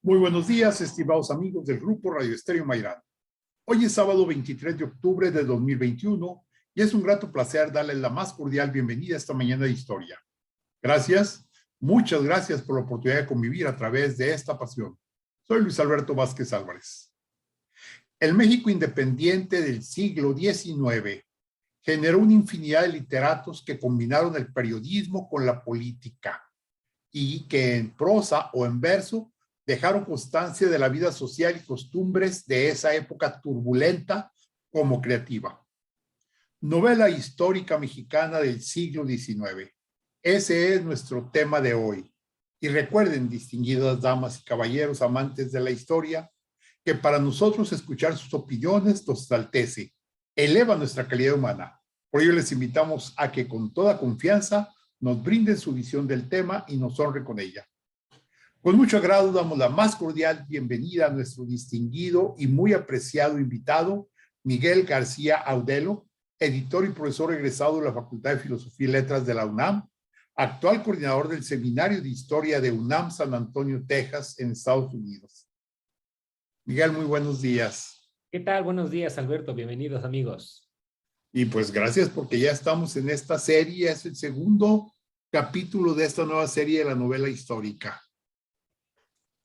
Muy buenos días, estimados amigos del Grupo Radio Estéreo Mairán. Hoy es sábado 23 de octubre de 2021 y es un grato placer darles la más cordial bienvenida a esta mañana de historia. Gracias, muchas gracias por la oportunidad de convivir a través de esta pasión. Soy Luis Alberto Vázquez Álvarez. El México independiente del siglo XIX generó una infinidad de literatos que combinaron el periodismo con la política y que en prosa o en verso dejaron constancia de la vida social y costumbres de esa época turbulenta como creativa. Novela histórica mexicana del siglo XIX. Ese es nuestro tema de hoy. Y recuerden, distinguidas damas y caballeros amantes de la historia, que para nosotros escuchar sus opiniones nos enaltece, eleva nuestra calidad humana. Por ello les invitamos a que con toda confianza nos brinden su visión del tema y nos honren con ella. Con mucho agrado damos la más cordial bienvenida a nuestro distinguido y muy apreciado invitado, Miguel García Audelo, editor y profesor egresado de la Facultad de Filosofía y Letras de la UNAM, actual coordinador del Seminario de Historia de UNAM San Antonio, Texas, en Estados Unidos. Miguel, muy buenos días. ¿Qué tal? Buenos días, Alberto. Bienvenidos, amigos. Y pues gracias porque ya estamos en esta serie, es el segundo capítulo de esta nueva serie de la novela histórica.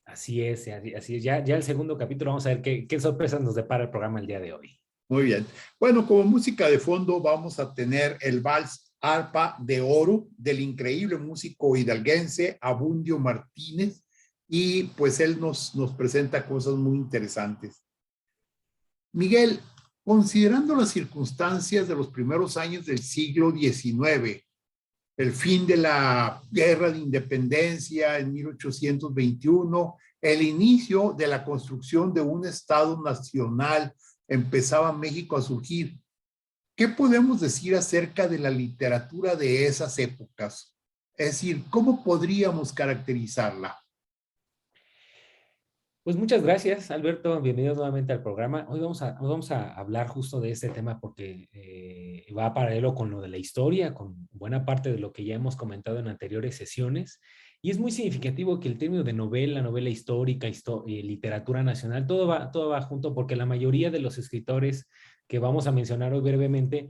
Así es. Ya el segundo capítulo, vamos a ver qué sorpresas nos depara el programa el día de hoy. Muy bien. Bueno, como música de fondo vamos a tener el vals Arpa de Oro del increíble músico hidalguense Abundio Martínez, y pues él nos presenta cosas muy interesantes. Miguel, considerando las circunstancias de los primeros años del siglo XIX, el fin de la Guerra de Independencia en 1821, el inicio de la construcción de un Estado nacional, empezaba México a surgir. ¿Qué podemos decir acerca de la literatura de esas épocas? Es decir, ¿cómo podríamos caracterizarla? Pues muchas gracias, Alberto. Bienvenidos nuevamente al programa. Hoy vamos a hablar justo de este tema porque va paralelo con lo de la historia, con buena parte de lo que ya hemos comentado en anteriores sesiones. Y es muy significativo que el término de novela histórica, literatura nacional, todo va junto porque la mayoría de los escritores que vamos a mencionar hoy brevemente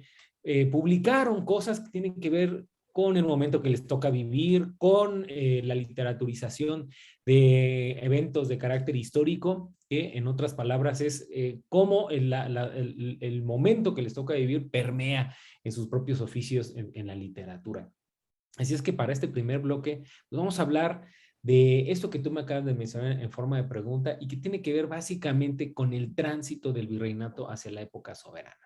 publicaron cosas que tienen que ver con el momento que les toca vivir, con la literaturización de eventos de carácter histórico, que en otras palabras es cómo el momento que les toca vivir permea en sus propios oficios en la literatura. Así es que para este primer bloque pues vamos a hablar de esto que tú me acabas de mencionar en forma de pregunta y que tiene que ver básicamente con el tránsito del virreinato hacia la época soberana.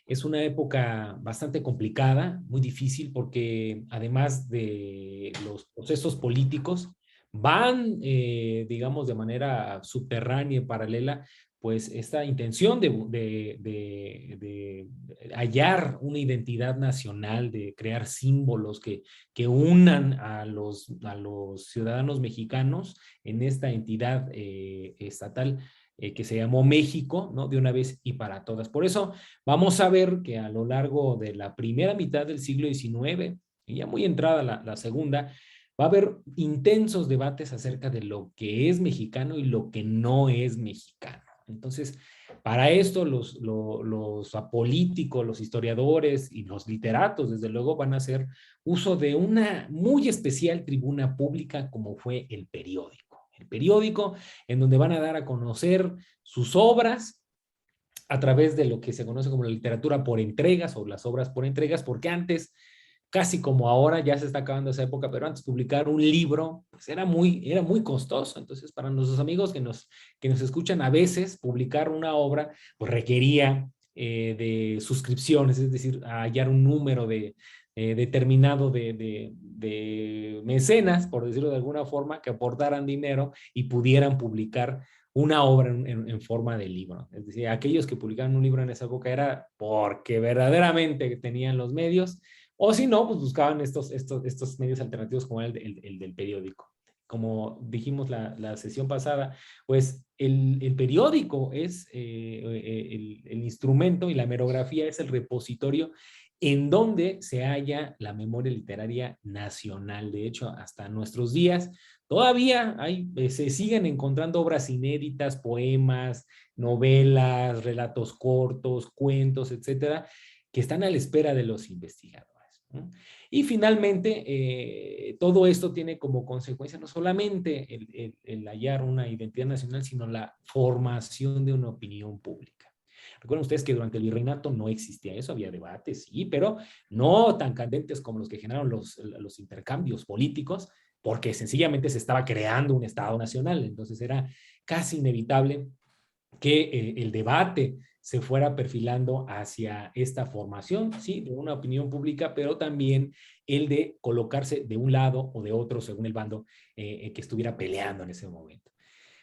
Es una época bastante complicada, muy difícil, porque además de los procesos políticos, van, digamos, de manera subterránea y paralela, pues esta intención de hallar una identidad nacional, de crear símbolos que unan a los ciudadanos mexicanos en esta entidad estatal que se llamó México, ¿no? De una vez y para todas. Por eso vamos a ver que a lo largo de la primera mitad del siglo XIX, y ya muy entrada la segunda, va a haber intensos debates acerca de lo que es mexicano y lo que no es mexicano. Entonces, para esto los apolíticos, los historiadores y los literatos, desde luego, van a hacer uso de una muy especial tribuna pública como fue el periódico. El periódico en donde van a dar a conocer sus obras a través de lo que se conoce como la literatura por entregas o las obras por entregas, porque antes, casi como ahora, ya se está acabando esa época, pero antes publicar un libro pues era muy costoso. Entonces, para nuestros amigos que nos escuchan, a veces publicar una obra pues requería de suscripciones, es decir, hallar un número determinado de mecenas, por decirlo de alguna forma, que aportaran dinero y pudieran publicar una obra en forma de libro. Es decir, aquellos que publicaban un libro en esa época era porque verdaderamente tenían los medios, o si no, pues buscaban estos medios alternativos como el del periódico. Como dijimos la sesión pasada, pues el periódico es el instrumento y la hemerografía es el repositorio en donde se halla la memoria literaria nacional. De hecho, hasta nuestros días todavía se siguen encontrando obras inéditas, poemas, novelas, relatos cortos, cuentos, etcétera, que están a la espera de los investigadores, ¿no? Y finalmente, todo esto tiene como consecuencia no solamente el hallar una identidad nacional, sino la formación de una opinión pública. Recuerden ustedes que durante el virreinato no existía eso, había debates, sí, pero no tan candentes como los que generaron los intercambios políticos, porque sencillamente se estaba creando un Estado nacional. Entonces era casi inevitable que el debate se fuera perfilando hacia esta formación, sí, de una opinión pública, pero también el de colocarse de un lado o de otro según el bando que estuviera peleando en ese momento.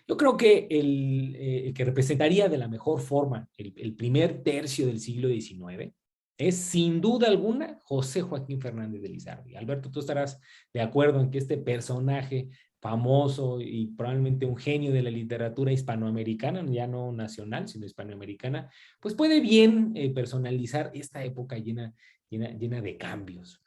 Yo creo que el que representaría de la mejor forma el primer tercio del siglo XIX es sin duda alguna José Joaquín Fernández de Lizardi. Alberto, tú estarás de acuerdo en que este personaje famoso y probablemente un genio de la literatura hispanoamericana, ya no nacional, sino hispanoamericana, pues puede bien personalizar esta época llena de cambios.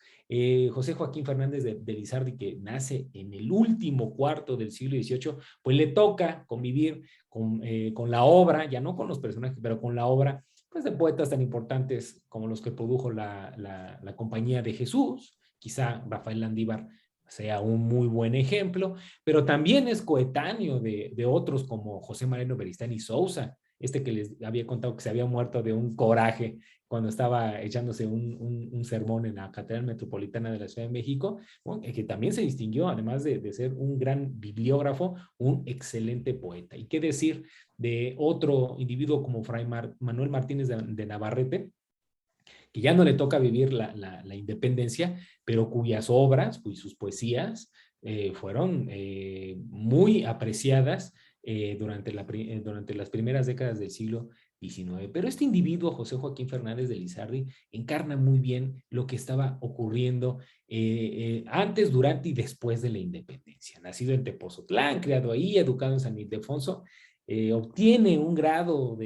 José Joaquín Fernández de Lizardi, que nace en el último cuarto del siglo XVIII, pues le toca convivir con la obra, ya no con los personajes, pero con la obra pues, de poetas tan importantes como los que produjo la Compañía de Jesús, quizá Rafael Landívar sea un muy buen ejemplo, pero también es coetáneo de otros como José Mariano Beristán y Sousa, este que les había contado que se había muerto de un coraje cuando estaba echándose un sermón en la Catedral Metropolitana de la Ciudad de México, bueno, que también se distinguió, además de ser un gran bibliógrafo, un excelente poeta. ¿Y qué decir de otro individuo como Fray Manuel Martínez de Navarrete, que ya no le toca vivir la independencia, pero cuyas obras, sus poesías, fueron muy apreciadas durante las primeras décadas del siglo XIX. Pero este individuo, José Joaquín Fernández de Lizardi, encarna muy bien lo que estaba ocurriendo antes, durante y después de la independencia. Nacido en Tepozotlán, criado ahí, educado en San Ildefonso, obtiene un grado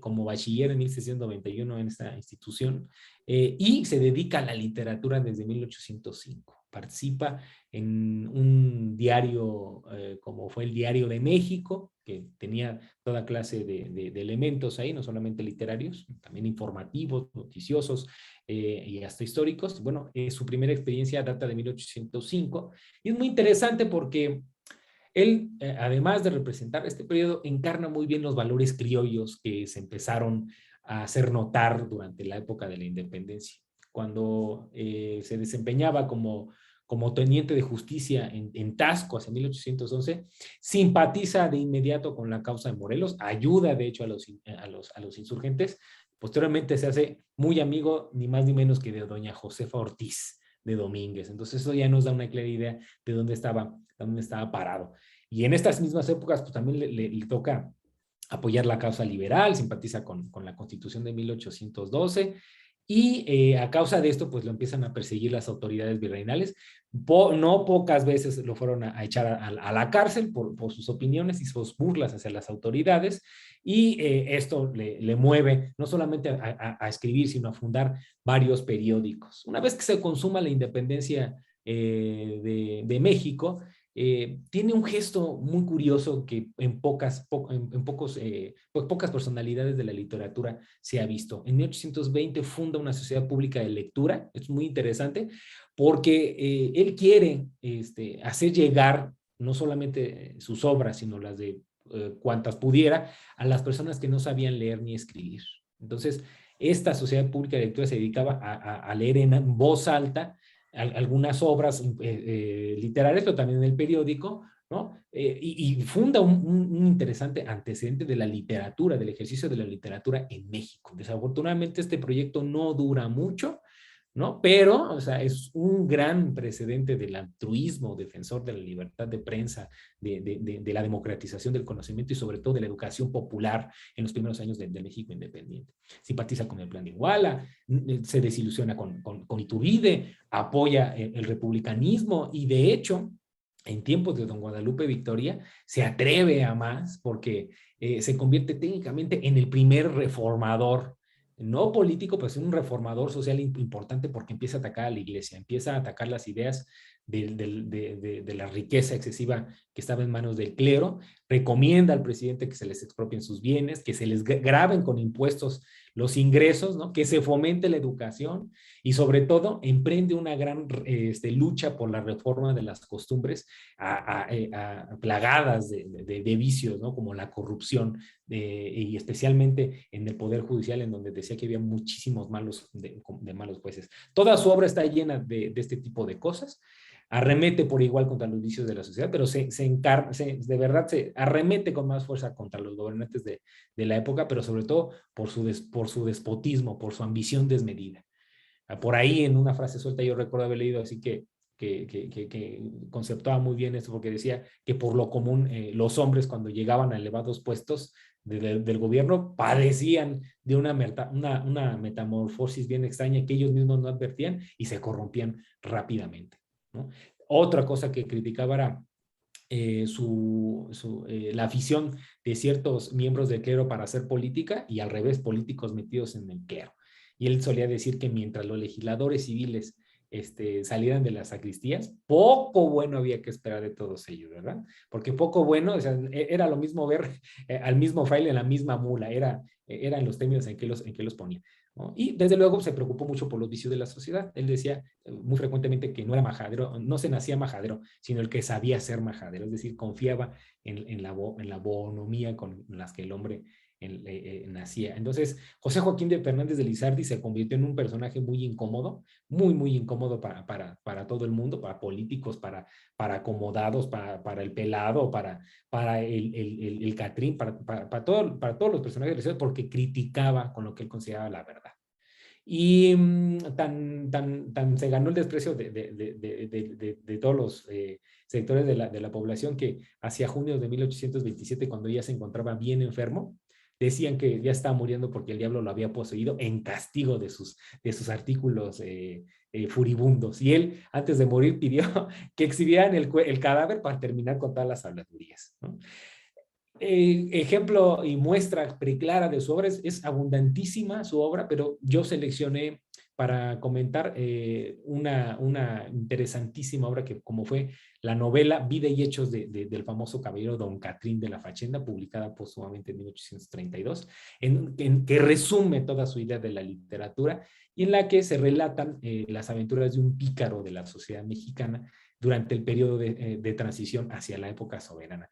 como bachiller en 1691 en esta institución y se dedica a la literatura desde 1805. Participa en un diario como fue el Diario de México, que tenía toda clase de elementos ahí, no solamente literarios, también informativos, noticiosos y hasta históricos. Bueno, su primera experiencia data de 1805 y es muy interesante porque él, además de representar este periodo, encarna muy bien los valores criollos que se empezaron a hacer notar durante la época de la independencia. Cuando se desempeñaba como teniente de justicia en Tasco hacia 1811, simpatiza de inmediato con la causa de Morelos, ayuda de hecho a los insurgentes. Posteriormente se hace muy amigo ni más ni menos que de doña Josefa Ortiz de Domínguez. Entonces eso ya nos da una clara idea de dónde estaba parado. Y en estas mismas épocas, pues también le toca apoyar la causa liberal, simpatiza con la Constitución de 1812 y a causa de esto, pues lo empiezan a perseguir las autoridades virreinales. No pocas veces lo fueron a echar a la cárcel por sus opiniones y sus burlas hacia las autoridades y esto le mueve no solamente a escribir, sino a fundar varios periódicos. Una vez que se consuma la independencia de México, tiene un gesto muy curioso que en pocas personalidades de la literatura se ha visto. En 1820 funda una sociedad pública de lectura, es muy interesante, porque él quiere hacer llegar no solamente sus obras, sino las de cuantas pudiera, a las personas que no sabían leer ni escribir. Entonces, esta sociedad pública de lectura se dedicaba a leer en voz alta algunas obras literarias, pero también en el periódico, ¿no? Y funda un interesante antecedente de la literatura, del ejercicio de la literatura en México. Desafortunadamente este proyecto no dura mucho, ¿no? Pero, o sea, es un gran precedente del altruismo, defensor de la libertad de prensa, de la democratización del conocimiento y sobre todo de la educación popular en los primeros años de México independiente. Simpatiza con el Plan de Iguala, se desilusiona con Iturbide, apoya el republicanismo y de hecho, en tiempos de don Guadalupe Victoria, se atreve a más porque se convierte técnicamente en el primer reformador no político, pues un reformador social importante porque empieza a atacar a la iglesia, empieza a atacar las ideas de la riqueza excesiva que estaba en manos del clero, recomienda al presidente que se les expropien sus bienes, que se les graben con impuestos los ingresos, ¿no? Que se fomente la educación y sobre todo emprende una gran lucha por la reforma de las costumbres plagadas de vicios, ¿no? Como la corrupción y especialmente en el Poder Judicial, en donde decía que había muchísimos malos malos jueces. Toda su obra está llena de este tipo de cosas. Arremete por igual contra los vicios de la sociedad, pero de verdad se arremete con más fuerza contra los gobernantes de la época, pero sobre todo por su despotismo, por su ambición desmedida. Por ahí en una frase suelta yo recuerdo haber leído así que conceptuaba muy bien esto, porque decía que por lo común los hombres cuando llegaban a elevados puestos del gobierno padecían de una metamorfosis bien extraña que ellos mismos no advertían y se corrompían rápidamente, ¿no? Otra cosa que criticaba era la afición de ciertos miembros del clero para hacer política y al revés, políticos metidos en el clero. Y él solía decir que mientras los legisladores civiles salieran de las sacristías, poco bueno había que esperar de todos ellos, ¿verdad? Porque poco bueno, o sea, era lo mismo ver al mismo fraile en la misma mula, eran los términos en que los ponía, ¿no? Y desde luego se preocupó mucho por los vicios de la sociedad. Él decía muy frecuentemente que no era majadero, no se nacía majadero, sino el que sabía ser majadero, es decir, confiaba en la bonomía con las que el hombre nacía. Entonces, José Joaquín de Fernández de Lizardi se convirtió en un personaje muy incómodo, muy incómodo para todo el mundo, para políticos, para acomodados, para el pelado, para el Catrín, para todos los personajes de la ciudad, porque criticaba con lo que él consideraba la verdad. Y tan se ganó el desprecio de todos los sectores de la población que hacia junio de 1827, cuando ya se encontraba bien enfermo, decían que ya estaba muriendo porque el diablo lo había poseído en castigo de sus artículos furibundos. Y él, antes de morir, pidió que exhibieran el cadáver para terminar con todas las habladurías, ¿no? Ejemplo y muestra preclara de su obra, es abundantísima su obra, pero yo seleccioné para comentar una interesantísima obra que como fue la novela Vida y Hechos del famoso caballero Don Catrín de la Fachenda, publicada póstumamente en 1832, que resume toda su idea de la literatura y en la que se relatan las aventuras de un pícaro de la sociedad mexicana durante el periodo de transición hacia la época soberana.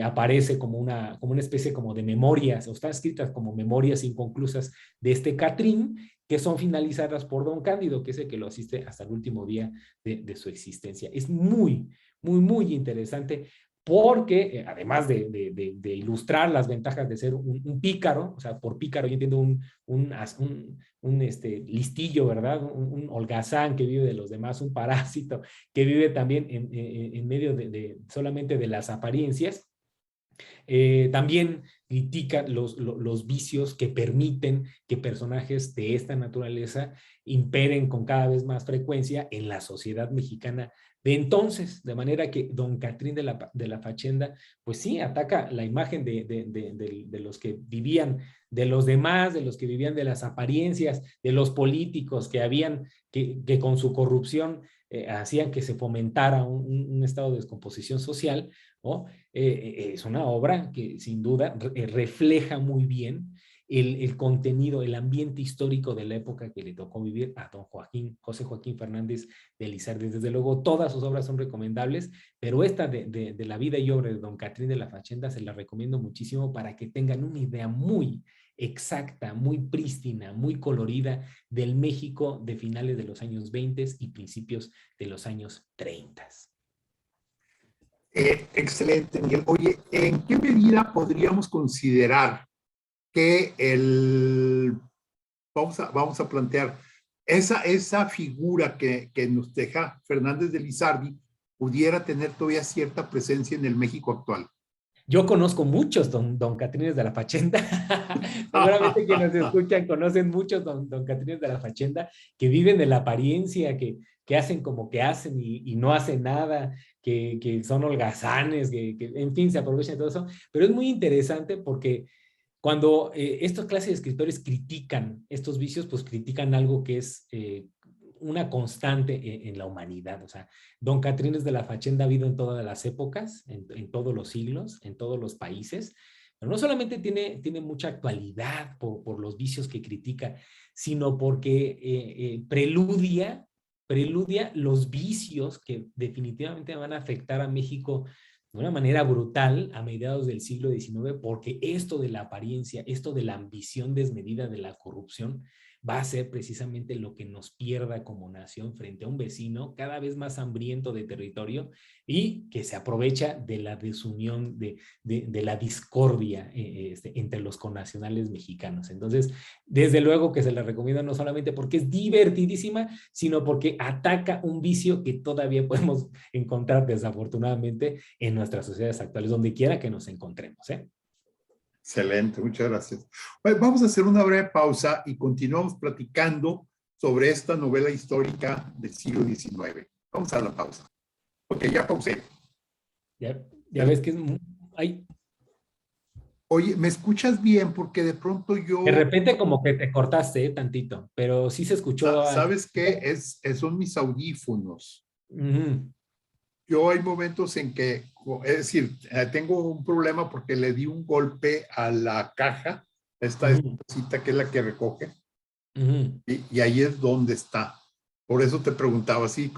Aparece como una especie como de memorias, o están escritas como memorias inconclusas de este Catrín, que son finalizadas por Don Cándido, que es el que lo asiste hasta el último día de su existencia. Es muy interesante porque además de ilustrar las ventajas de ser un pícaro, o sea, por pícaro yo entiendo un listillo, ¿verdad? Un holgazán que vive de los demás, un parásito que vive también en medio solamente de las apariencias. También critica los vicios que permiten que personajes de esta naturaleza imperen con cada vez más frecuencia en la sociedad mexicana de entonces, de manera que Don Catrín de la Fachenda, pues sí, ataca la imagen de los que vivían de los demás, de los que vivían de las apariencias, de los políticos que con su corrupción hacían que se fomentara un estado de descomposición social, ¿no? Es una obra que sin duda refleja muy bien el contenido, el ambiente histórico de la época que le tocó vivir a don José Joaquín Fernández de Lizardi. Desde luego, todas sus obras son recomendables, pero esta de la vida y obra de don Catrín de la Fachenda se la recomiendo muchísimo para que tengan una idea muy exacta, muy prístina, muy colorida del México de finales de los años 20 y principios de los años 30. Excelente, Miguel. Oye, ¿en qué medida podríamos considerar que vamos a plantear esa figura que nos deja Fernández de Lizardi pudiera tener todavía cierta presencia en el México actual? Yo conozco muchos don Catrines de la Fachenda. Seguramente quienes escuchan conocen muchos don Catrines de la Fachenda que viven de la apariencia, que hacen como que hacen y no hacen nada, que son holgazanes, en fin, se aprovechan de todo eso. Pero es muy interesante porque Cuando estas clases de escritores critican estos vicios, pues critican algo que es una constante en la humanidad. O sea, Don Catrines de la Fachenda ha habido en todas las épocas, en todos los siglos, en todos los países, pero no solamente tiene mucha actualidad por los vicios que critica, sino porque preludia los vicios que definitivamente van a afectar a México de una manera brutal a mediados del siglo XIX, porque esto de la apariencia, esto de la ambición desmedida de la corrupción, va a ser precisamente lo que nos pierda como nación frente a un vecino cada vez más hambriento de territorio y que se aprovecha de la desunión, de la discordia entre los connacionales mexicanos. Entonces, desde luego que se la recomiendo no solamente porque es divertidísima, sino porque ataca un vicio que todavía podemos encontrar desafortunadamente en nuestras sociedades actuales, donde quiera que nos encontremos, ¿eh? Excelente, muchas gracias. Bueno, vamos a hacer una breve pausa y continuamos platicando sobre esta novela histórica del siglo XIX. Vamos a la pausa. Ok, ya pausé. Ya ves que es muy... Ay, Oye, ¿me escuchas bien? Porque de pronto de yo, repente como que te cortaste tantito, pero sí se escuchó. ¿sabes qué? Son mis audífonos. Uh-huh. Yo hay momentos en que, es decir, tengo un problema porque le di un golpe a la caja, esta Uh-huh. cosita que es la que recoge, Uh-huh. y ahí es donde está. Por eso te preguntaba, sí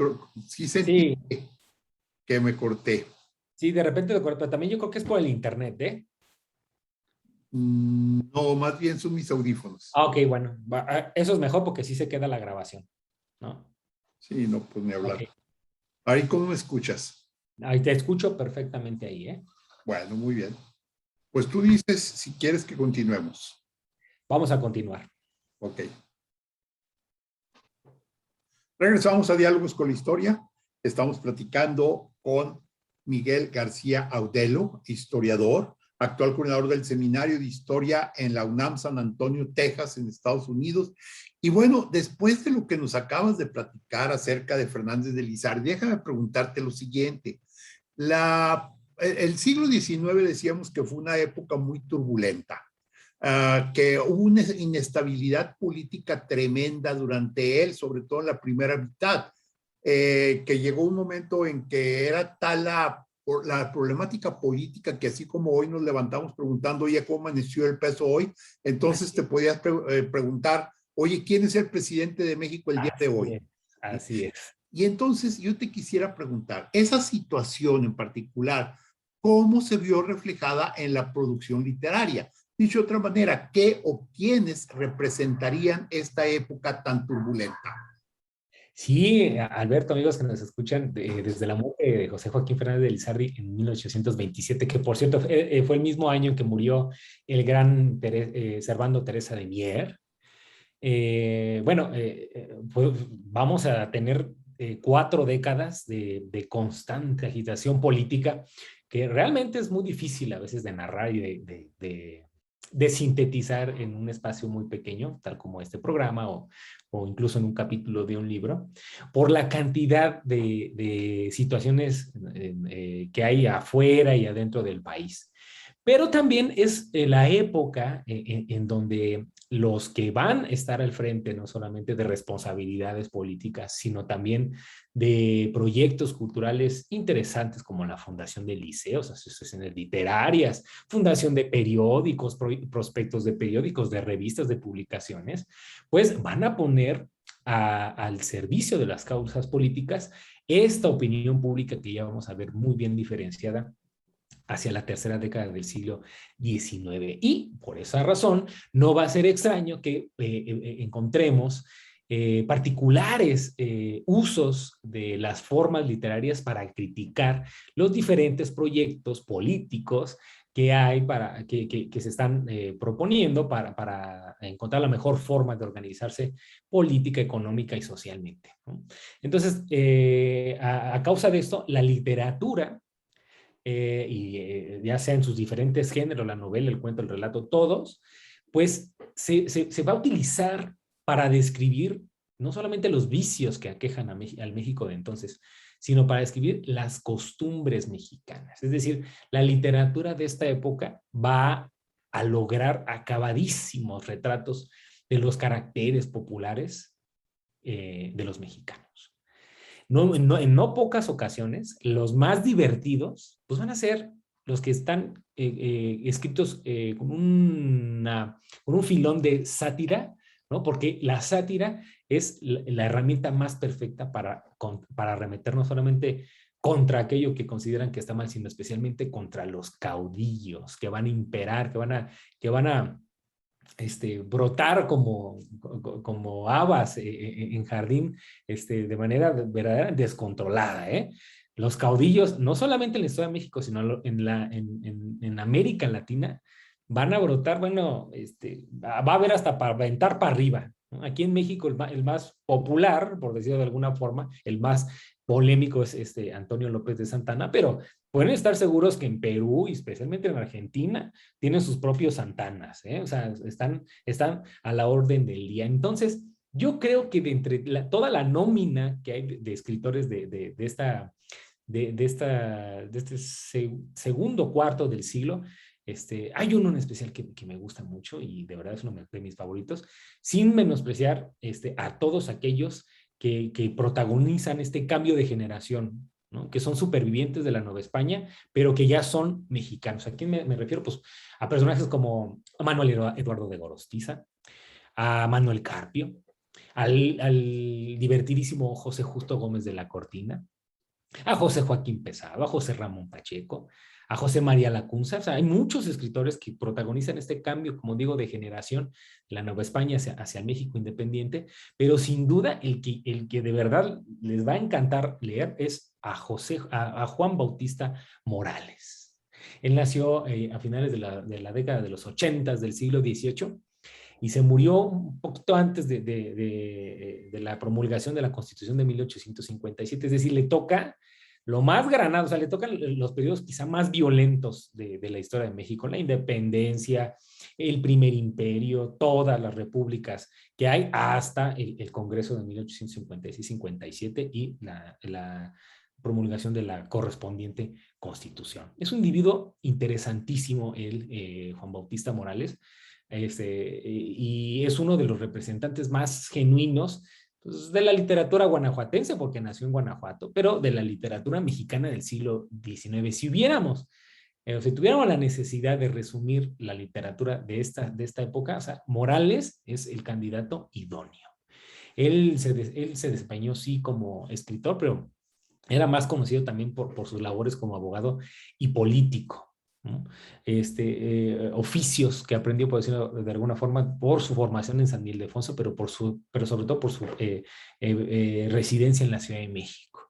sentí Sí, que me corté. sí, de repente te cortó. También yo creo que es por el internet, ¿eh? No, más bien son mis audífonos. Ah, ok, bueno, eso es mejor porque sí se queda la grabación, ¿no? Sí, no, pues ni Ok, hablar. Ahí, ¿cómo me escuchas? ahí te escucho perfectamente ahí, ¿eh? Bueno, muy bien. Pues tú dices si quieres que continuemos. Vamos a continuar. Ok. Regresamos a Diálogos con la Historia. Estamos platicando con Miguel García Audelo, historiador, actual coordinador del Seminario de Historia en la UNAM San Antonio, Texas, en Estados Unidos. Y bueno, después de lo que nos acabas de platicar acerca de Fernández de Lizardi, déjame preguntarte lo siguiente. El siglo XIX decíamos que fue una época muy turbulenta. Que hubo una inestabilidad política tremenda durante él, sobre todo en la primera mitad, que llegó un momento en que era tal la problemática política que así como hoy nos levantamos preguntando, oye, ¿cómo amaneció el peso hoy? Entonces te podías preguntar, oye, ¿quién es el presidente de México el día de Así hoy? es, así es. Y entonces yo te quisiera preguntar, esa situación en particular, ¿cómo se vio reflejada en la producción literaria? Dicho de otra manera, ¿qué o quiénes representarían esta época tan turbulenta? Sí, Alberto, amigos que nos escuchan desde la muerte de José Joaquín Fernández de Lizardi en 1827, que por cierto fue el mismo año en que murió el gran Servando Teresa de Mier. Pues vamos a tener 4 décadas de constante agitación política que realmente es muy difícil a veces de narrar y de sintetizar en un espacio muy pequeño, tal como este programa o incluso en un capítulo de un libro, por la cantidad de situaciones que hay afuera y adentro del país. Pero también es la época en donde los que van a estar al frente no solamente de responsabilidades políticas, sino también de proyectos culturales interesantes como la fundación de liceos, asociaciones literarias, fundación de periódicos, prospectos de periódicos, de revistas, de publicaciones, pues van a poner al servicio de las causas políticas esta opinión pública que ya vamos a ver muy bien diferenciada hacia la tercera década del siglo XIX. Y por esa razón, no va a ser extraño que encontremos particulares usos de las formas literarias para criticar los diferentes proyectos políticos que hay que se están proponiendo para encontrar la mejor forma de organizarse política, económica y socialmente, ¿no? Entonces, a causa de esto, la literatura ya sea en sus diferentes géneros, la novela, el cuento, el relato, todos, pues se va a utilizar para describir no solamente los vicios que aquejan al México de entonces, sino para describir las costumbres mexicanas. Es decir, la literatura de esta época va a lograr acabadísimos retratos de los caracteres populares de los mexicanos. En no pocas ocasiones, los más divertidos, pues van a ser los que están escritos con un filón de sátira, ¿no? Porque la sátira es la herramienta más perfecta para arremeter no solamente contra aquello que consideran que está mal, sino especialmente contra los caudillos que van a imperar, que van a brotar como habas en jardín, de manera verdadera descontrolada, ¿eh? Los caudillos, no solamente en la historia de México, sino en América Latina, van a brotar, bueno, va a haber hasta para aventar para arriba, ¿no? Aquí en México el más popular, por decirlo de alguna forma, el más polémico es Antonio López de Santana, pero pueden estar seguros que en Perú y especialmente en Argentina tienen sus propios Santanas, ¿eh? O sea, están a la orden del día. Entonces, yo creo que de entre toda la nómina que hay de escritores de este segundo cuarto del siglo, hay uno en especial que me gusta mucho y de verdad es uno de mis favoritos, sin menospreciar a todos aquellos que protagonizan este cambio de generación, ¿no? Que son supervivientes de la Nueva España, pero que ya son mexicanos. ¿A quién me refiero? Pues a personajes como Manuel Eduardo de Gorostiza, a Manuel Carpio, al divertidísimo José Justo Gómez de la Cortina, a José Joaquín Pesado, a José Ramón Pacheco, a José María Lacunza. O sea, hay muchos escritores que protagonizan este cambio, como digo, de generación, de la Nueva España hacia el México independiente, pero sin duda el que de verdad les va a encantar leer es a Juan Bautista Morales. Él nació a finales de la década de los 80 del siglo XVIII y se murió un poquito antes de la promulgación de la Constitución de 1857, es decir, le toca lo más granado, o sea, le tocan los periodos quizá más violentos de la historia de México, la independencia, el primer imperio, todas las repúblicas que hay, hasta el Congreso de 1856-57 y la promulgación de la correspondiente Constitución. Es un individuo interesantísimo, Juan Bautista Morales, y es uno de los representantes más genuinos pues, de la literatura guanajuatense, porque nació en Guanajuato, pero de la literatura mexicana del siglo XIX. Si tuviéramos la necesidad de resumir la literatura de esta época, o sea, Morales es el candidato idóneo. Él se desempeñó, sí, como escritor, pero era más conocido también por sus labores como abogado y político, ¿no? Oficios que aprendió, por decirlo de alguna forma, por su formación en San Ildefonso, pero sobre todo por su residencia en la Ciudad de México.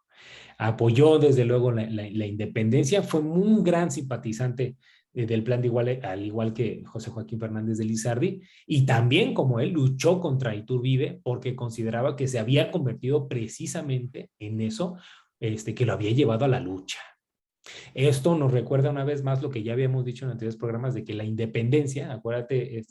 Apoyó desde luego la independencia, fue un gran simpatizante del Plan de Iguala, al igual que José Joaquín Fernández de Lizardi, y también como él luchó contra Iturbide porque consideraba que se había convertido precisamente en eso, que lo había llevado a la lucha. Esto nos recuerda una vez más lo que ya habíamos dicho en anteriores programas de que la independencia, acuérdate,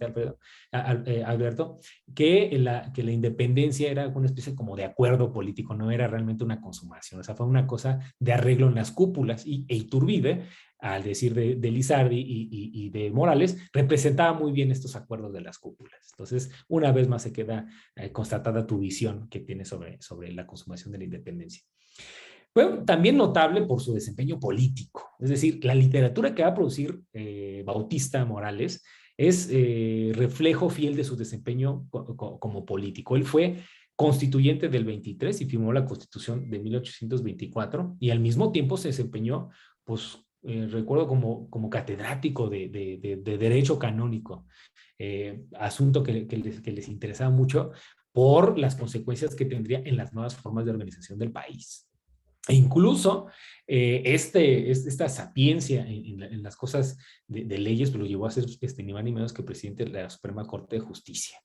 Alberto, que la independencia era una especie como de acuerdo político, no era realmente una consumación, o sea, fue una cosa de arreglo en las cúpulas y Iturbide, al decir de Lizardi y de Morales, representaba muy bien estos acuerdos de las cúpulas. Entonces, una vez más se queda constatada tu visión que tienes sobre la consumación de la independencia. Fue también notable por su desempeño político, es decir, la literatura que va a producir Bautista Morales es reflejo fiel de su desempeño como político. Él fue constituyente del 23 y firmó la Constitución de 1824 y al mismo tiempo se desempeñó, pues recuerdo como catedrático de Derecho Canónico, asunto que les interesaba mucho por las consecuencias que tendría en las nuevas formas de organización del país. E incluso esta sapiencia en las cosas de leyes pues lo llevó a ser ni más ni menos que presidente de la Suprema Corte de Justicia.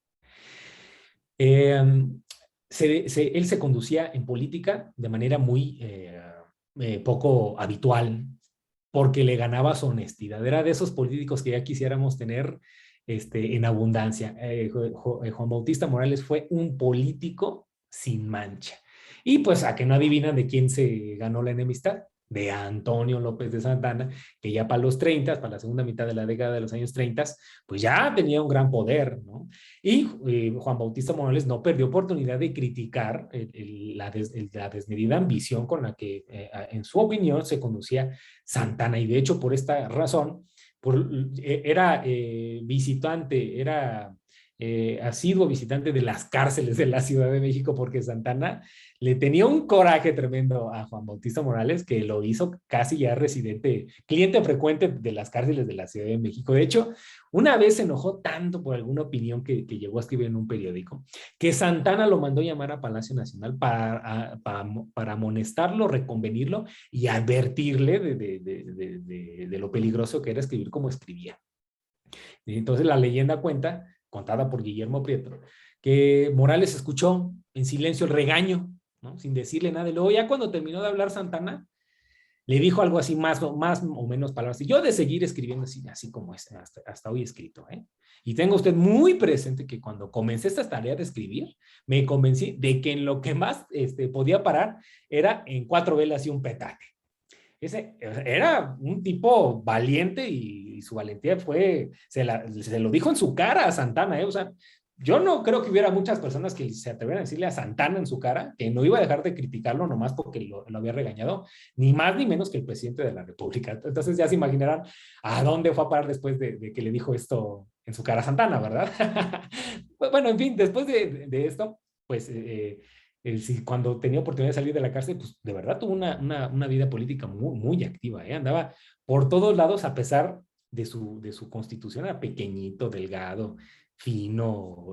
Él se conducía en política de manera muy poco habitual porque le ganaba su honestidad. Era de esos políticos que ya quisiéramos tener en abundancia. Juan Bautista Morales fue un político sin mancha. Y pues a que no adivinan de quién se ganó la enemistad, de Antonio López de Santana, que ya para los 30, para la segunda mitad de la década de los años 30, pues ya tenía un gran poder, ¿no? Y Juan Bautista Morales no perdió oportunidad de criticar la desmedida ambición con la que, en su opinión, se conducía Santana. Y de hecho, por esta razón, era visitante, era asiduo visitante de las cárceles de la Ciudad de México, porque Santana le tenía un coraje tremendo a Juan Bautista Morales, que lo hizo casi ya residente, cliente frecuente de las cárceles de la Ciudad de México. De hecho, una vez se enojó tanto por alguna opinión que llegó a escribir en un periódico, que Santana lo mandó llamar a Palacio Nacional para amonestarlo, reconvenirlo y advertirle de lo peligroso que era escribir como escribía. Y entonces la leyenda cuenta, contada por Guillermo Prieto, que Morales escuchó en silencio el regaño, ¿no? Sin decirle nada. Y luego ya cuando terminó de hablar Santana, le dijo algo así, más o menos palabras. Y yo de seguir escribiendo así como es, hasta hoy escrito. Y tenga usted muy presente que cuando comencé esta tarea de escribir, me convencí de que en lo que más podía parar era en 4 velas y un petate. Ese era un tipo valiente y su valentía se lo dijo en su cara a Santana, O sea, yo no creo que hubiera muchas personas que se atrevieran a decirle a Santana en su cara que no iba a dejar de criticarlo nomás porque lo había regañado, ni más ni menos que el presidente de la República. Entonces ya se imaginarán a dónde fue a parar después de que le dijo esto en su cara a Santana, ¿verdad? Bueno, en fin, después de esto, pues cuando tenía oportunidad de salir de la cárcel, pues de verdad tuvo una vida política muy, muy activa, andaba por todos lados a pesar de su constitución, era pequeñito, delgado, fino,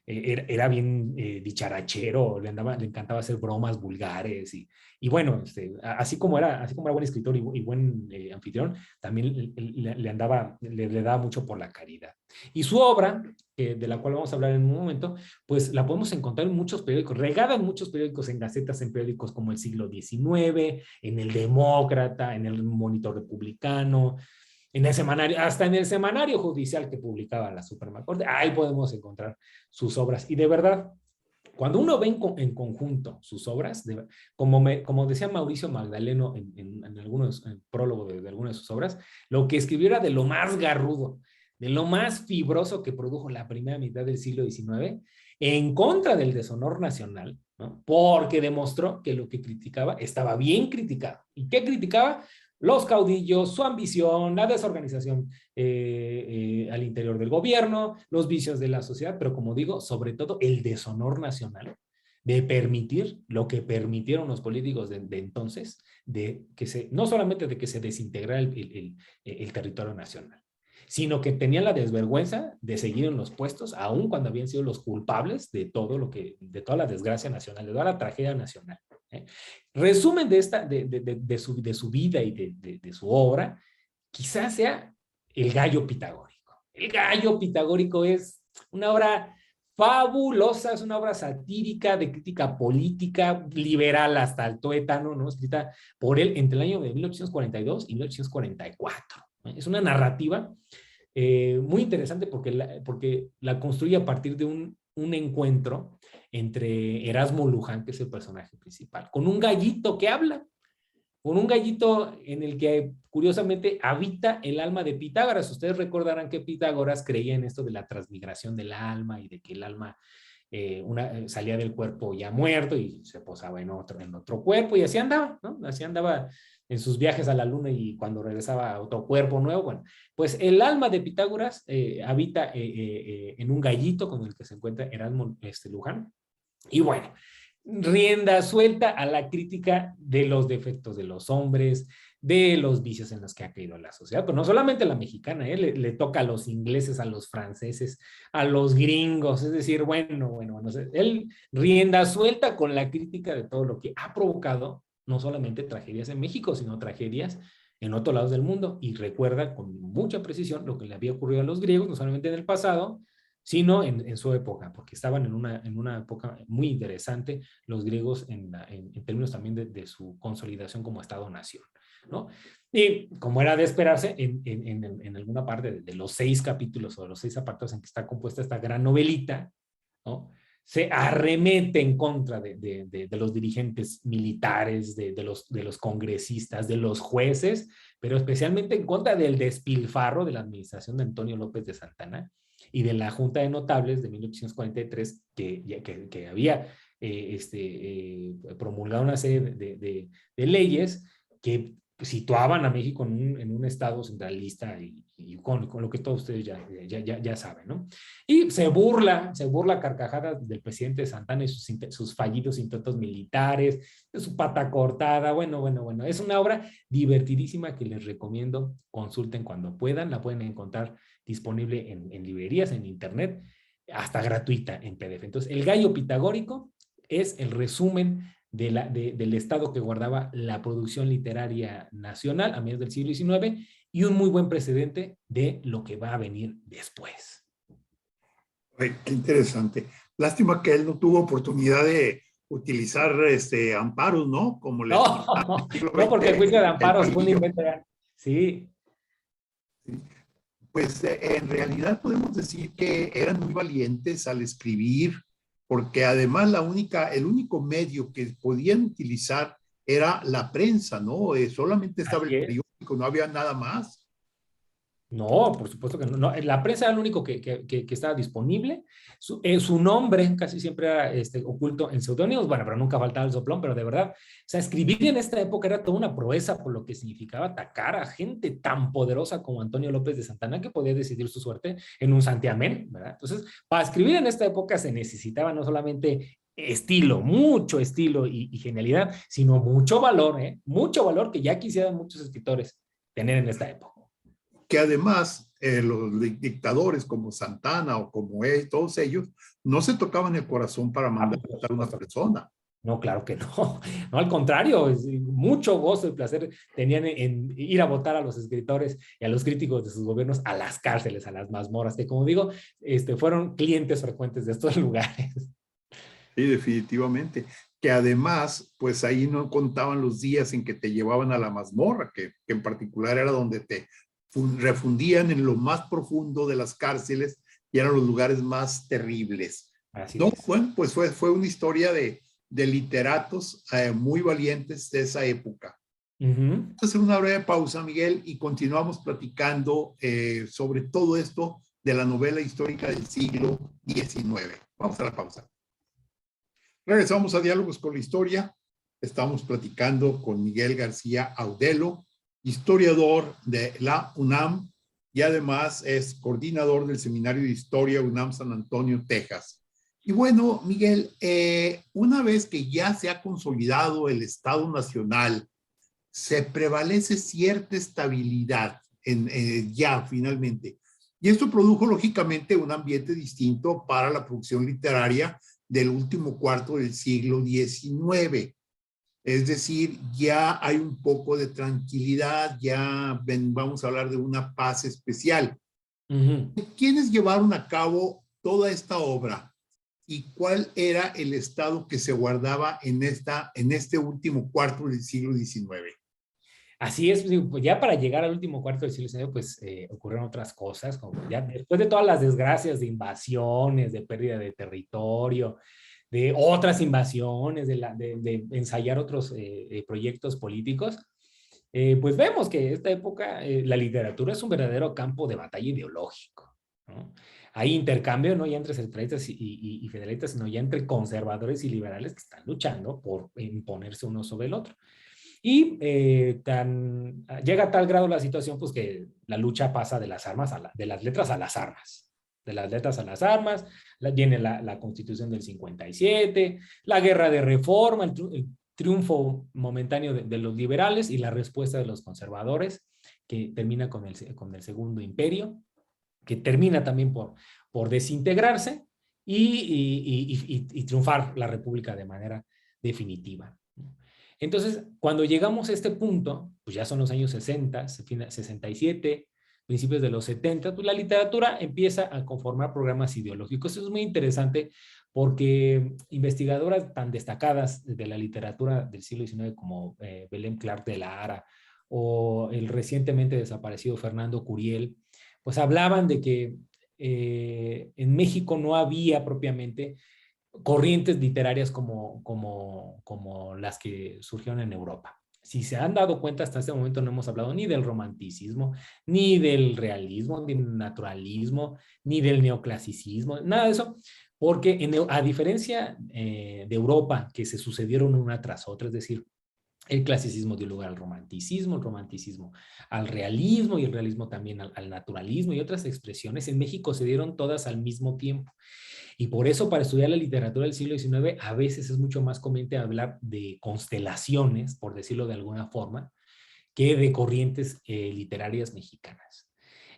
era bien dicharachero, le encantaba hacer bromas vulgares y bueno, así como era buen escritor y buen anfitrión, también le daba mucho por la caridad. Y su obra, de la cual vamos a hablar en un momento, pues la podemos encontrar en muchos periódicos, regada en muchos periódicos, en gacetas, en periódicos como El Siglo XIX, en El Demócrata, en El Monitor Republicano, en el semanario, hasta en el semanario judicial que publicaba la Suprema Corte. Ahí podemos encontrar sus obras. Y de verdad, cuando uno ve en conjunto sus obras, como decía Mauricio Magdaleno en algunos prólogos de algunas de sus obras, lo que escribió era de lo más garrudo, de lo más fibroso que produjo la primera mitad del siglo XIX, en contra del deshonor nacional, ¿no? Porque demostró que lo que criticaba estaba bien criticado. ¿Y qué criticaba? Los caudillos, su ambición, la desorganización al interior del gobierno, los vicios de la sociedad, pero como digo, sobre todo el deshonor nacional de permitir lo que permitieron los políticos de entonces, no solamente de que se desintegrara el territorio nacional, sino que tenían la desvergüenza de seguir en los puestos, aun cuando habían sido los culpables de toda la desgracia nacional, de toda la tragedia nacional. Resumen de su vida y de su obra, quizás sea El Gallo Pitagórico. El Gallo Pitagórico es una obra fabulosa, es una obra satírica, de crítica política, liberal hasta el tuétano, ¿no? Escrita por él entre el año de 1842 y 1844. Es una narrativa muy interesante porque la construye a partir de un encuentro entre Erasmo Luján, que es el personaje principal, con un gallito que habla, con un gallito en el que curiosamente habita el alma de Pitágoras. Ustedes recordarán que Pitágoras creía en esto de la transmigración del alma y de que el alma salía del cuerpo ya muerto y se posaba en otro cuerpo y así andaba, ¿no? Así andaba en sus viajes a la luna y cuando regresaba a otro cuerpo nuevo. Bueno, pues el alma de Pitágoras habita en un gallito con el que se encuentra Erasmo Luján. Y bueno, rienda suelta a la crítica de los defectos de los hombres, de los vicios en los que ha caído la sociedad, pero no solamente la mexicana, le toca a los ingleses, a los franceses, a los gringos, es decir, bueno, él rienda suelta con la crítica de todo lo que ha provocado, no solamente tragedias en México, sino tragedias en otros lados del mundo, y recuerda con mucha precisión lo que le había ocurrido a los griegos, no solamente en el pasado, sino en su época, porque estaban en una época muy interesante los griegos en términos también de su consolidación como Estado-nación, ¿no? Y como era de esperarse, en alguna parte de los 6 capítulos o de los 6 apartados en que está compuesta esta gran novelita, ¿no? se arremete en contra de los dirigentes militares, de los congresistas, de los jueces, pero especialmente en contra del despilfarro de la administración de Antonio López de Santana y de la Junta de Notables de 1843, que había promulgado una serie de leyes que situaban a México en un estado centralista y con lo que todos ustedes ya saben, ¿no? Y se burla a carcajadas del presidente Santana y sus fallidos intentos militares, de su pata cortada, bueno, es una obra divertidísima que les recomiendo, consulten cuando puedan, la pueden encontrar disponible en librerías, en internet, hasta gratuita en PDF. Entonces, El Gallo Pitagórico es el resumen del estado que guardaba la producción literaria nacional a mediados del siglo XIX y un muy buen precedente de lo que va a venir después. Ay, qué interesante. Lástima que él no tuvo oportunidad de utilizar amparos, ¿no? Como le No, no, porque el juicio de amparos fue un invento. Sí. Pues en realidad podemos decir que eran muy valientes al escribir, porque además el único medio que podían utilizar era la prensa, ¿no? Solamente estaba el periódico, no había nada más. No, por supuesto que no. La prensa era lo único que estaba disponible. Su nombre casi siempre era oculto en seudónimos, bueno, pero nunca faltaba el soplón, pero de verdad, o sea, escribir en esta época era toda una proeza por lo que significaba atacar a gente tan poderosa como Antonio López de Santana, que podía decidir su suerte en un santiamén, ¿verdad? Entonces, para escribir en esta época se necesitaba no solamente estilo, mucho estilo y genialidad, sino mucho valor, ¿eh? Mucho valor que ya quisieran muchos escritores tener en esta época. Que además los dictadores como Santana o como él, todos ellos, no se tocaban el corazón para mandar a matar a una persona. No, claro que no. No, al contrario, mucho gozo y placer tenían en ir a votar a los escritores y a los críticos de sus gobiernos a las cárceles, a las mazmorras, que como digo, fueron clientes frecuentes de estos lugares. Sí, definitivamente. Que además, pues ahí no contaban los días en que te llevaban a la mazmorra, que en particular era donde te refundían en lo más profundo de las cárceles y eran los lugares más terribles. Así No, es. bueno, pues fue una historia de literatos muy valientes de esa época. Vamos a hacer una breve pausa, Miguel, y continuamos platicando sobre todo esto de la novela histórica del siglo XIX. Vamos a la pausa. Regresamos a Diálogos con la Historia. Estamos platicando con Miguel García Audelo, historiador de la UNAM y además es coordinador del Seminario de Historia UNAM San Antonio, Texas. Y bueno, Miguel, una vez que ya se ha consolidado el Estado Nacional, se prevalece cierta estabilidad ya finalmente. Y esto produjo lógicamente un ambiente distinto para la producción literaria del último cuarto del siglo XIX. Es decir, ya hay un poco de tranquilidad, vamos a hablar de una paz especial. ¿Quiénes llevaron a cabo toda esta obra? ¿Y cuál era el estado que se guardaba en este último cuarto del siglo XIX? Así es, pues ya para llegar al último cuarto del siglo XIX, pues ocurrieron otras cosas, como ya después de todas las desgracias de invasiones, de pérdida de territorio, de otras invasiones, de ensayar otros proyectos políticos, pues vemos que esta época la literatura es un verdadero campo de batalla ideológico, ¿no? Hay intercambio no ya entre centralistas y federalistas, sino ya entre conservadores y liberales que están luchando por imponerse uno sobre el otro. Y llega a tal grado la situación pues que la lucha pasa de las armas de las letras a las armas. De las letras a las armas, viene la Constitución del 57, la guerra de reforma, el triunfo momentáneo de los liberales y la respuesta de los conservadores, que termina con el Segundo Imperio, que termina también por desintegrarse y triunfar la República de manera definitiva. Entonces, cuando llegamos a este punto, pues ya son los años 60, 67, principios de los 70, pues la literatura empieza a conformar programas ideológicos. Eso es muy interesante porque investigadoras tan destacadas de la literatura del siglo XIX como Belén Clark de Lara o el recientemente desaparecido Fernando Curiel, pues hablaban de que en México no había propiamente corrientes literarias como las que surgieron en Europa. Si se han dado cuenta, hasta este momento no hemos hablado ni del romanticismo, ni del realismo, ni del naturalismo, ni del neoclasicismo, nada de eso, porque a diferencia de Europa, que se sucedieron una tras otra, es decir, el clasicismo dio lugar al romanticismo, el romanticismo al realismo y el realismo también al naturalismo y otras expresiones. En México se dieron todas al mismo tiempo. Y por eso para estudiar la literatura del siglo XIX a veces es mucho más conveniente hablar de constelaciones, por decirlo de alguna forma, que de corrientes literarias mexicanas.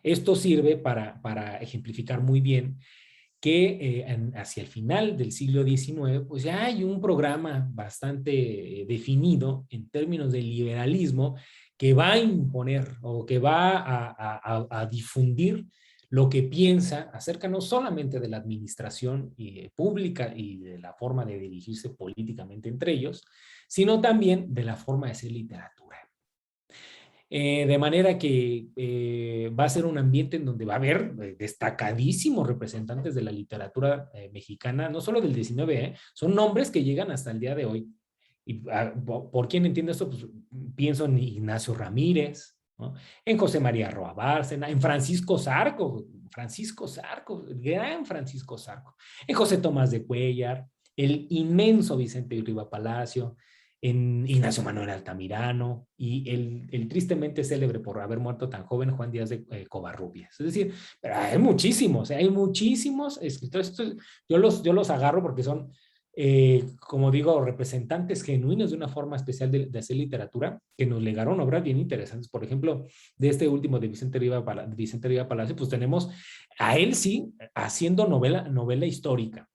Esto sirve para ejemplificar muy bien que hacia el final del siglo XIX, pues ya hay un programa bastante definido en términos de liberalismo que va a imponer o que va a difundir lo que piensa acerca no solamente de la administración pública y de la forma de dirigirse políticamente entre ellos, sino también de la forma de hacer literatura. De manera que va a ser un ambiente en donde va a haber destacadísimos representantes de la literatura mexicana, no solo del 19, son nombres que llegan hasta el día de hoy. Y por quien entiende esto, pues, pienso en Ignacio Ramírez, ¿no? En José María Roa Bárcena, en Francisco Zarco, el gran Francisco Zarco, en José Tomás de Cuéllar, el inmenso Vicente Riva Palacio, en Ignacio Manuel Altamirano y el tristemente célebre por haber muerto tan joven Juan Díaz de Covarrubias. Es decir, pero hay muchísimos escritores. Esto, yo los agarro porque son, como digo, representantes genuinos de una forma especial de hacer literatura que nos legaron obras bien interesantes. Por ejemplo, de este último de Vicente Riva Palacio, pues tenemos a él sí haciendo novela histórica,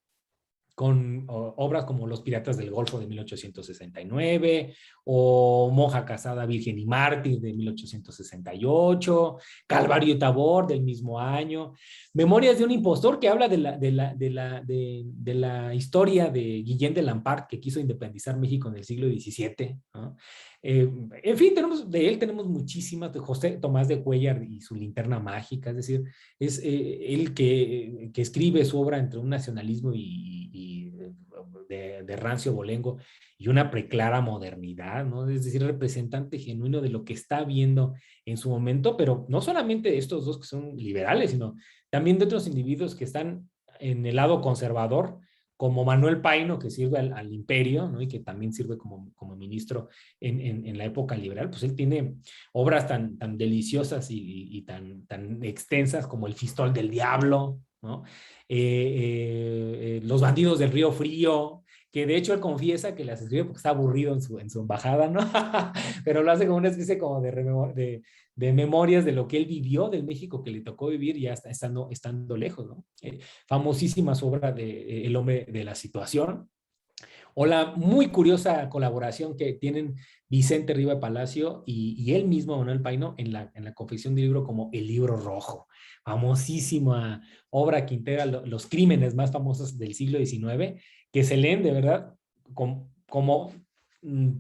con obras como Los Piratas del Golfo de 1869 o Monja Casada, Virgen y Mártir de 1868, Calvario y Tabor del mismo año, Memorias de un impostor que habla de la historia de Guillén de Lampart que quiso independizar México en el siglo XVII, ¿no? En fin, tenemos muchísimas, de José Tomás de Cuéllar y su linterna mágica, es decir, es él que escribe su obra entre un nacionalismo de rancio abolengo y una preclara modernidad, ¿no? Es decir, representante genuino de lo que está viendo en su momento, pero no solamente de estos dos que son liberales, sino también de otros individuos que están en el lado conservador, como Manuel Paino, que sirve al imperio, ¿no? Y que también sirve como ministro en la época liberal. Pues él tiene obras tan deliciosas y tan extensas como El Fistol del Diablo, ¿no? Los Bandidos del Río Frío, que de hecho él confiesa que las escribe porque está aburrido en su embajada, ¿no? Pero lo hace como una especie como de memorias de lo que él vivió, del México que le tocó vivir ya estando lejos, ¿no? Famosísima su obra de El hombre de la situación, o la muy curiosa colaboración que tienen Vicente Riva Palacio y él mismo, Manuel Paino, en la confección del libro como El Libro Rojo, famosísima obra que integra los crímenes más famosos del siglo XIX, que se leen de verdad como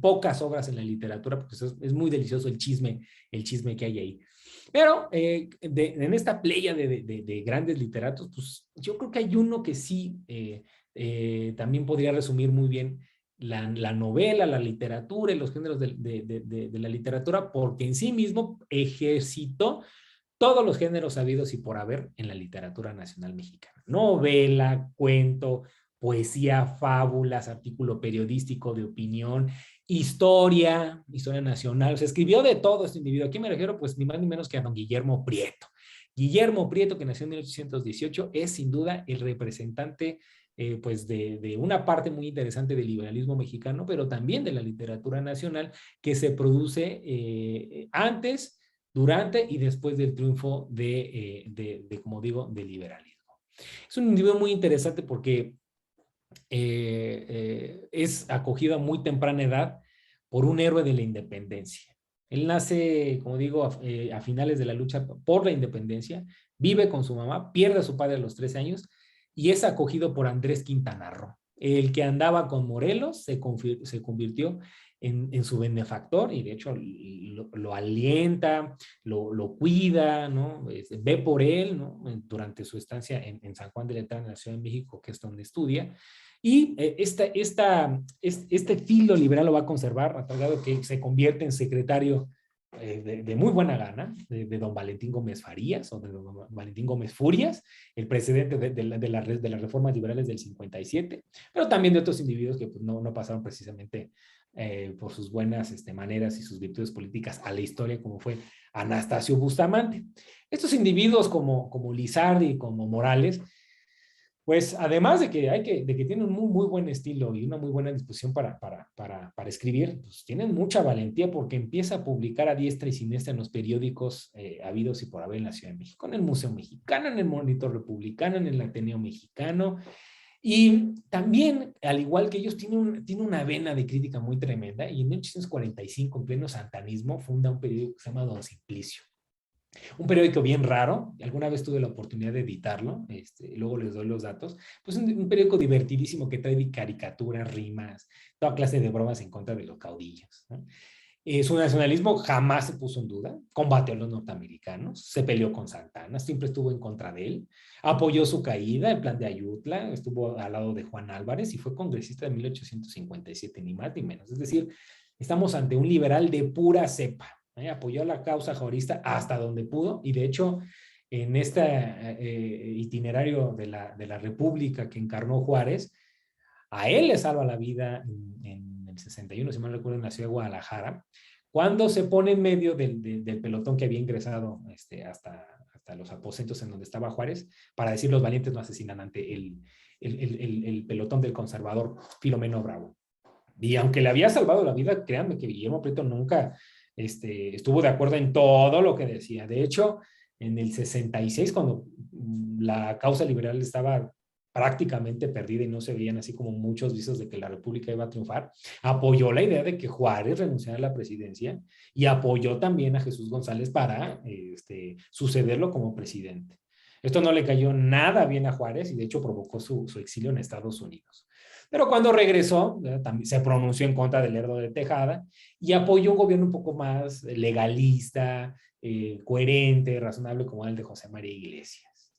pocas obras en la literatura, porque es muy delicioso el chisme que hay ahí. Pero en esta playa de grandes literatos, pues yo creo que hay uno que sí también podría resumir muy bien la novela, la literatura y los géneros de la literatura, porque en sí mismo ejercitó todos los géneros habidos y por haber en la literatura nacional mexicana. Novela, cuento, poesía, fábulas, artículo periodístico de opinión, historia nacional. O sea, escribió de todo este individuo. ¿A quién me refiero? Pues ni más ni menos que a don Guillermo Prieto. Guillermo Prieto, que nació en 1818, es sin duda el representante pues de una parte muy interesante del liberalismo mexicano, pero también de la literatura nacional que se produce antes, durante y después del triunfo como digo, del liberalismo. Es un individuo muy interesante porque es acogido a muy temprana edad por un héroe de la independencia. Él nace, como digo, a finales de la lucha por la independencia, vive con su mamá, pierde a su padre a los 13 años y es acogido por Andrés Quintana Roo. El que andaba con Morelos se convirtió en su benefactor y de hecho lo alienta, lo cuida, ¿no? Ve por él, ¿no? Durante su estancia en San Juan de Letrán, en la Ciudad de México, que es donde estudia. Y este filo liberal lo va a conservar a tal grado que se convierte en secretario de muy buena gana de don Valentín Gómez Farías o de don Valentín Gómez Furias, el presidente de las reformas liberales del 57, pero también de otros individuos que pues, no pasaron precisamente por sus buenas maneras y sus virtudes políticas a la historia, como fue Anastasio Bustamante. Estos individuos como Lizardi, como Morales, pues además de que tienen un muy buen estilo y una muy buena disposición para escribir, pues tienen mucha valentía porque empieza a publicar a diestra y siniestra en los periódicos habidos y por haber en la Ciudad de México, en el Museo Mexicano, en el Monitor Republicano, en el Ateneo Mexicano. Y también, al igual que ellos, tiene una vena de crítica muy tremenda y en 1845, en pleno santanismo, funda un periódico que se llama Don Simplicio. Un periódico bien raro, alguna vez tuve la oportunidad de editarlo, luego les doy los datos, pues un periódico divertidísimo que trae caricaturas, rimas, toda clase de bromas en contra de los caudillos, ¿no? Su nacionalismo jamás se puso en duda, combatió a los norteamericanos, se peleó con Santana, siempre estuvo en contra de él, apoyó su caída, el plan de Ayutla, estuvo al lado de Juan Álvarez y fue congresista de 1857, ni más ni menos. Es decir, estamos ante un liberal de pura cepa. Apoyó la causa juarista hasta donde pudo y de hecho en este itinerario de la República que encarnó Juárez, a él le salva la vida en el 61, si mal recuerdo, en la ciudad de Guadalajara, cuando se pone en medio del pelotón que había ingresado hasta los aposentos en donde estaba Juárez, para decir los valientes no asesinan ante el pelotón del conservador Filomeno Bravo. Y aunque le había salvado la vida, créanme que Guillermo Prieto nunca estuvo de acuerdo en todo lo que decía. De hecho, en el 66, cuando la causa liberal estaba prácticamente perdida y no se veían así como muchos visos de que la República iba a triunfar, apoyó la idea de que Juárez renunciara a la presidencia y apoyó también a Jesús González para sucederlo como presidente. Esto no le cayó nada bien a Juárez y de hecho provocó su exilio en Estados Unidos. Pero cuando regresó, también se pronunció en contra del Lerdo de Tejada y apoyó un gobierno un poco más legalista, coherente, razonable como el de José María Iglesias.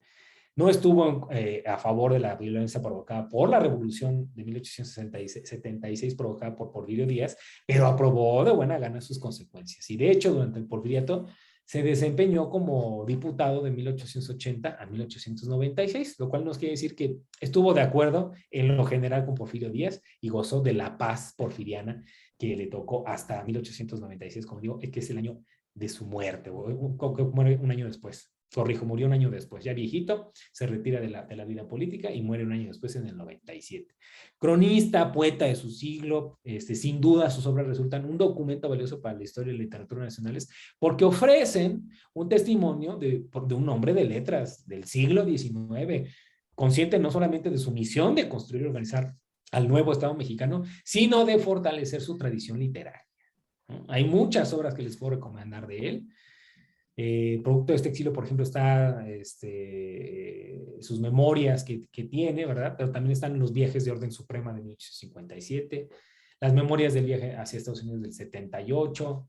No estuvo a favor de la violencia provocada por la revolución de 1876 provocada por Porfirio Díaz, pero aprobó de buena gana sus consecuencias. Y de hecho, durante el porfiriato, se desempeñó como diputado de 1880 a 1896, lo cual nos quiere decir que estuvo de acuerdo en lo general con Porfirio Díaz y gozó de la paz porfiriana que le tocó hasta 1896, como digo, que es el año de su muerte, muere un año después. Corrijo, murió un año después, ya viejito, se retira de la vida política y muere un año después en el 97. Cronista, poeta de su siglo, sin duda sus obras resultan un documento valioso para la historia y la literatura nacionales porque ofrecen un testimonio de un hombre de letras del siglo XIX, consciente no solamente de su misión de construir y organizar al nuevo Estado mexicano, sino de fortalecer su tradición literaria. Hay muchas obras que les puedo recomendar de él. Producto de este exilio, por ejemplo, está sus memorias que tiene, ¿verdad? Pero también están los viajes de orden suprema de 1857, las memorias del viaje hacia Estados Unidos del 78.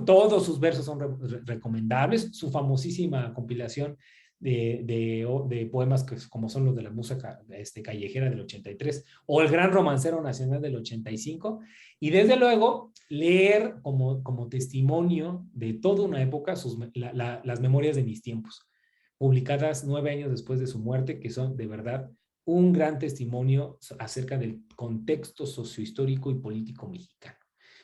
Todos sus versos son recomendables. Su famosísima compilación de poemas que, como son los de la música callejera del 83 o el Gran Romancero Nacional del 85, y desde luego leer como testimonio de toda una época las memorias de mis tiempos, publicadas 9 años después de su muerte, que son de verdad un gran testimonio acerca del contexto sociohistórico y político mexicano.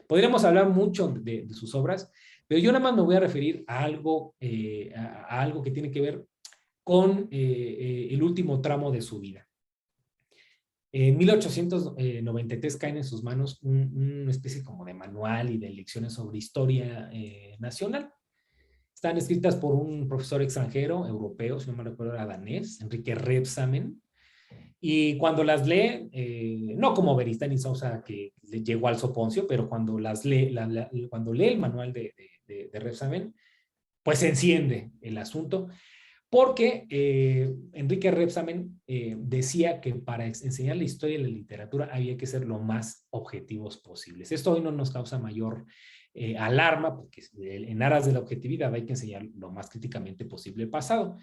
Podríamos hablar mucho de sus obras, pero yo nada más me voy a referir a algo que tiene que ver con el último tramo de su vida. En 1893 caen en sus manos una especie como de manual y de lecciones sobre historia nacional. Están escritas por un profesor extranjero, europeo, si no me recuerdo era danés, Enrique Rebsamen, y cuando las lee, no como Beristán y Sousa que le llegó al soponcio, pero cuando las lee, cuando lee el manual de Rebsamen, pues se enciende el asunto, porque Enrique Rebsamen decía que para enseñar la historia y la literatura había que ser lo más objetivos posibles. Esto hoy no nos causa mayor alarma, porque en aras de la objetividad hay que enseñar lo más críticamente posible el pasado.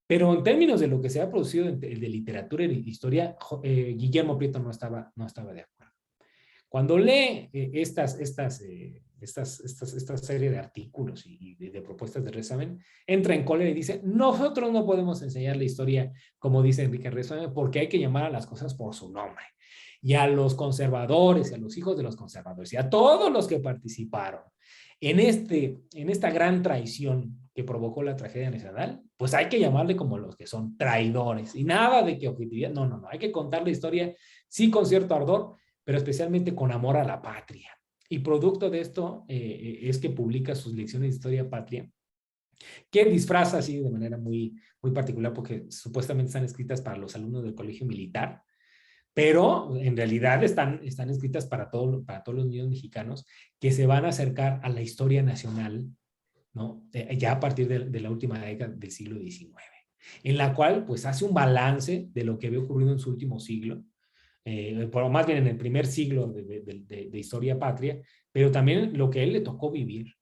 Pero en términos de lo que se ha producido de literatura y de historia, Guillermo Prieto no estaba de acuerdo. Cuando lee esta serie de artículos y de propuestas de Rebsamen, entra en cólera y dice, nosotros no podemos enseñar la historia como dice Enrique Rebsamen, porque hay que llamar a las cosas por su nombre. Y a los conservadores, y a los hijos de los conservadores, y a todos los que participaron en esta gran traición que provocó la tragedia nacional, pues hay que llamarle como los que son traidores. Y nada de que objetividad, no, hay que contar la historia, sí con cierto ardor, pero especialmente con amor a la patria. Y producto de esto es que publica sus lecciones de historia patria, que disfraza así de manera muy, muy particular, porque supuestamente están escritas para los alumnos del colegio militar, pero en realidad están escritas para todos los niños mexicanos que se van a acercar a la historia nacional, ¿no? Ya a partir de la última década del siglo XIX, en la cual pues hace un balance de lo que había ocurrido en su último siglo, pero más bien en el primer siglo de historia patria, pero también lo que a él le tocó vivir.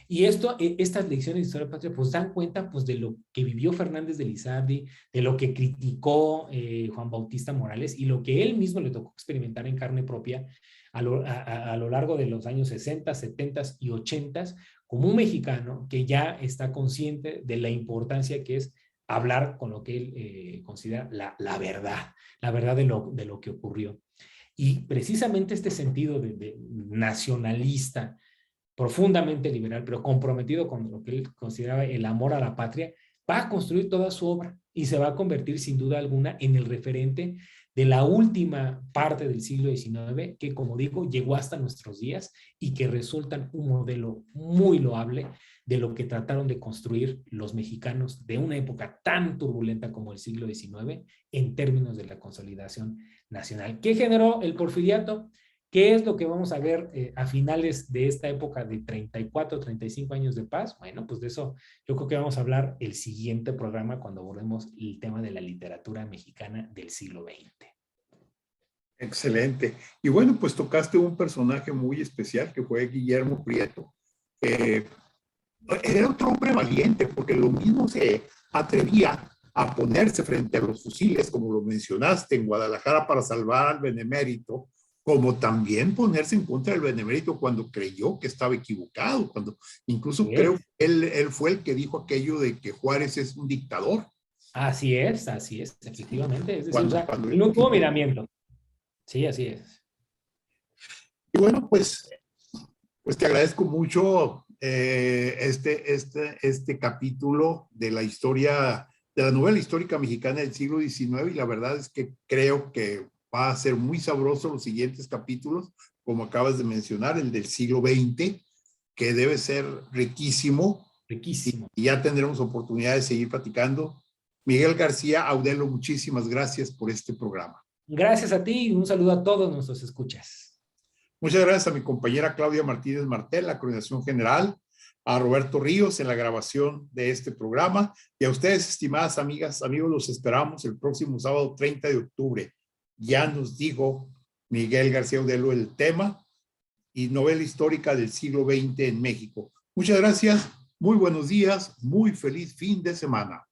Y estas lecciones de historia patria pues dan cuenta pues de lo que vivió Fernández de Lizardi, de lo que criticó Juan Bautista Morales y lo que él mismo le tocó experimentar en carne propia a lo largo de los años 60, 70 y 80 como un mexicano que ya está consciente de la importancia que es hablar con lo que él considera la verdad de lo que ocurrió. Y precisamente este sentido de nacionalista, profundamente liberal, pero comprometido con lo que él consideraba el amor a la patria, va a construir toda su obra y se va a convertir sin duda alguna en el referente de la última parte del siglo XIX, que como digo, llegó hasta nuestros días y que resultan un modelo muy loable de lo que trataron de construir los mexicanos de una época tan turbulenta como el siglo XIX en términos de la consolidación nacional. ¿Qué generó el porfiriato? ¿Qué es lo que vamos a ver a finales de esta época de 34, 35 años de paz? Bueno, pues de eso yo creo que vamos a hablar el siguiente programa cuando abordemos el tema de la literatura mexicana del siglo XX. Excelente. Y bueno, pues tocaste un personaje muy especial que fue Guillermo Prieto. Era otro hombre valiente porque lo mismo se atrevía a ponerse frente a los fusiles, como lo mencionaste, en Guadalajara para salvar al benemérito, como también ponerse en contra del benemérito cuando creyó que estaba equivocado, cuando incluso creo que él fue el que dijo aquello de que Juárez es un dictador. Así es, efectivamente. Es decir, él no tuvo miramiento. Sí, así es. Y bueno, pues te agradezco mucho este capítulo de la historia, de la novela histórica mexicana del siglo XIX, y la verdad es que creo que va a ser muy sabroso los siguientes capítulos, como acabas de mencionar, el del siglo XX, que debe ser riquísimo. Riquísimo. Y ya tendremos oportunidad de seguir platicando. Miguel García Audelo, muchísimas gracias por este programa. Gracias a ti y un saludo a todos nuestros escuchas. Muchas gracias a mi compañera Claudia Martínez Martel, la coordinación general, a Roberto Ríos en la grabación de este programa, y a ustedes, estimadas amigas, amigos, los esperamos el próximo sábado 30 de octubre. Ya nos dijo Miguel García Audelo el tema y novela histórica del siglo XX en México. Muchas gracias, muy buenos días, muy feliz fin de semana.